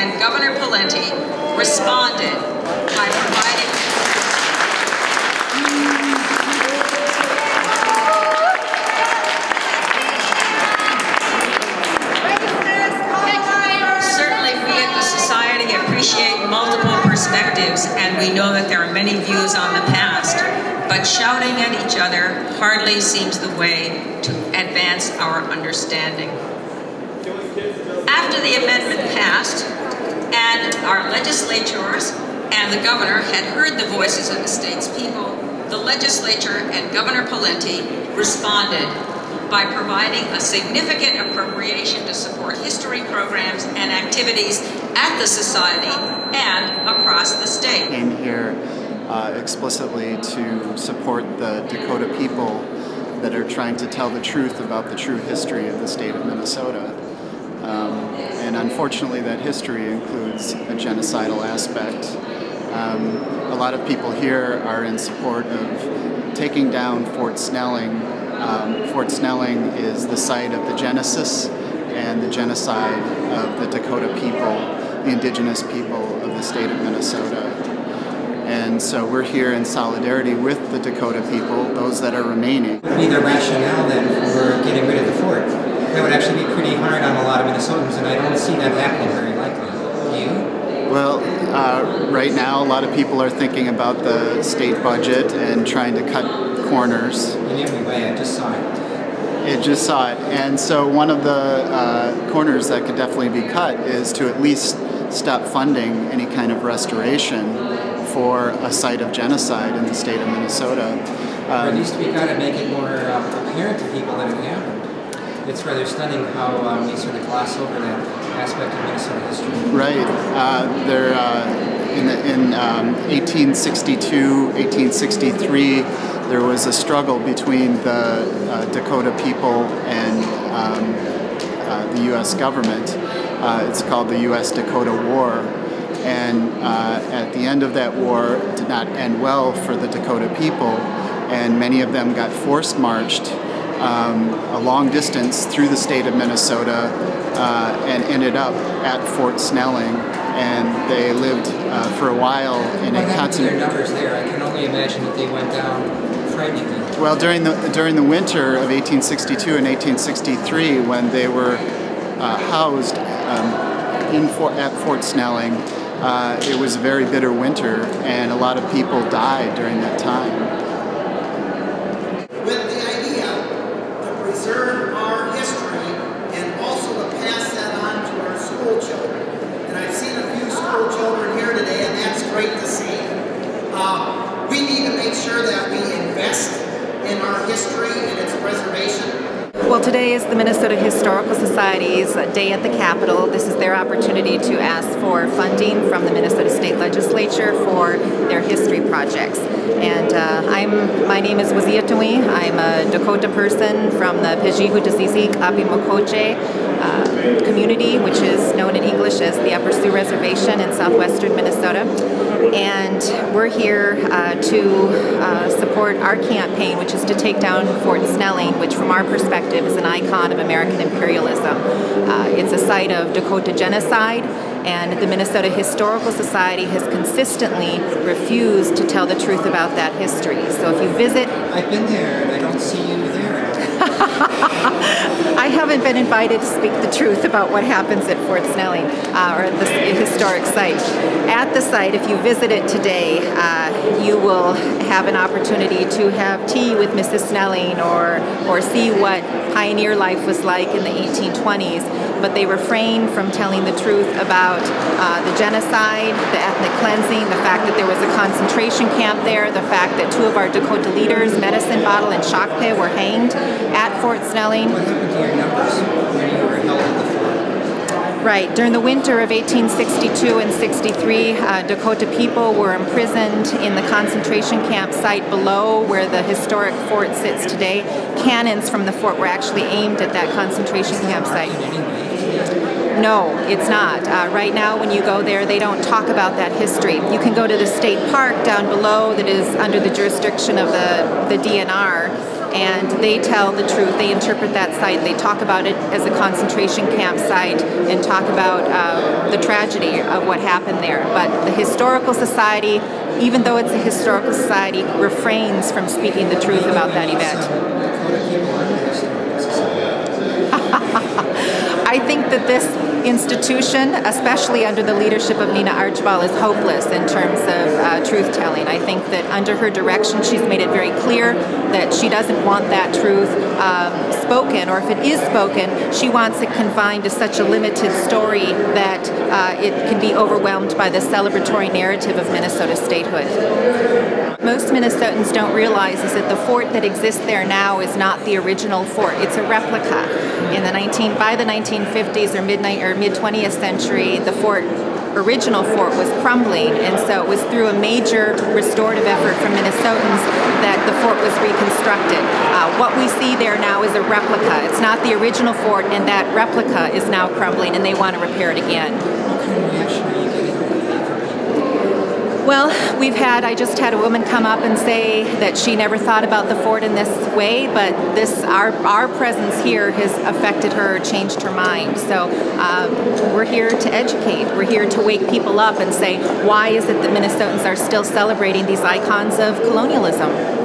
and Governor Pawlenty responded by providing appreciate multiple perspectives, and we know that there are many views on the past, but shouting at each other hardly seems the way to advance our understanding. After the amendment passed, and our legislatures and the governor had heard the voices of the state's people, the legislature and Governor Pawlenty responded by providing a significant appropriation to support history programs and activities at the society and across the state. Came here explicitly to support the Dakota people that are trying to tell the truth about the true history of the state of Minnesota. And unfortunately that history includes a genocidal aspect. A lot of people here are in support of taking down Fort Snelling. Fort Snelling is the site of the genesis and the genocide of the Dakota people, the indigenous people of the state of Minnesota. And so we're here in solidarity with the Dakota people, those that are remaining. What would be the rationale then for getting rid of the fort? That would actually be pretty hard on a lot of Minnesotans, and I don't see that happening very likely. Do you? Well, right now a lot of people are thinking about the state budget and trying to cut corners. In every way, I just saw it. It just saw it. And so one of the corners that could definitely be cut is to at least stop funding any kind of restoration for a site of genocide in the state of Minnesota. Or at least we got to make it more apparent to people that it happened. It's rather stunning how we sort of gloss over that aspect of Minnesota history. Right. In 1862, 1863, there was a struggle between the Dakota people and the U.S. government. It's called the U.S.-Dakota War. And at the end of that war, it did not end well for the Dakota people, and many of them got forced marched a long distance through the state of Minnesota and ended up at Fort Snelling, and they lived for a while in a concentration. Their numbers there, I can only imagine that they went down frighteningly. Well, during the winter of 1862 and 1863, when they were housed at Fort Snelling, it was a very bitter winter, and a lot of people died during that time. With the idea to preserve our history and also to pass that on to our school children. And I've seen a few school children here today, and that's great to see. We need to make sure that we invest in our history and its preservation. Well, today is the Minnesota Historical Society's day at the Capitol. This is their opportunity to ask for funding from the Minnesota State Legislature for their history projects. And my name is Waziatui. I'm a Dakota person from the Pejihu-Dazizi Kapimokoche community, which is known in English as the Upper Sioux Reservation in southwestern Minnesota. And we're here to support our campaign, which is to take down Fort Snelling, which from our perspective is an icon of American imperialism. It's a site of Dakota genocide, and the Minnesota Historical Society has consistently refused to tell the truth about that history. So if you visit... I've been there, and I don't see you there. I haven't been invited to speak the truth about what happens at Fort Snelling, or at the historic site. At the site, if you visit it today, you will have an opportunity to have tea with Mrs. Snelling or see what pioneer life was like in the 1820s, but they refrain from telling the truth about the genocide, the ethnic cleansing, the fact that there was a concentration camp there, the fact that 2 of our Dakota leaders, Medicine Bottle and Shakpe, were hanged at Fort Snelling. What happened to your numbers when you were held at the fort? Right. During the winter of 1862 and 63, Dakota people were imprisoned in the concentration camp site below where the historic fort sits today. Cannons from the fort were actually aimed at that concentration camp site. No, it's not. Right now, when you go there, they don't talk about that history. You can go to the state park down below that is under the jurisdiction of the DNR, and they tell the truth. They interpret that site. They talk about it as a concentration camp site and talk about the tragedy of what happened there. But the Historical Society, even though it's a historical society, refrains from speaking the truth about that event. I think that this institution, especially under the leadership of Nina Archibald, is hopeless in terms of truth-telling. I think that under her direction, she's made it very clear that she doesn't want that truth spoken, or if it is spoken, she wants it confined to such a limited story that it can be overwhelmed by the celebratory narrative of Minnesota statehood. Most Minnesotans don't realize is that the fort that exists there now is not the original fort. It's a replica. By the 1950s or mid-20th century, the original fort was crumbling, and so it was through a major restorative effort from Minnesotans that the fort was reconstructed. What we see there now is a replica. It's not the original fort, and that replica is now crumbling, and they want to repair it again. Well, I just had a woman come up and say that she never thought about the fort in this way, but our presence here has affected her, changed her mind. So we're here to educate. We're here to wake people up and say, why is it that Minnesotans are still celebrating these icons of colonialism?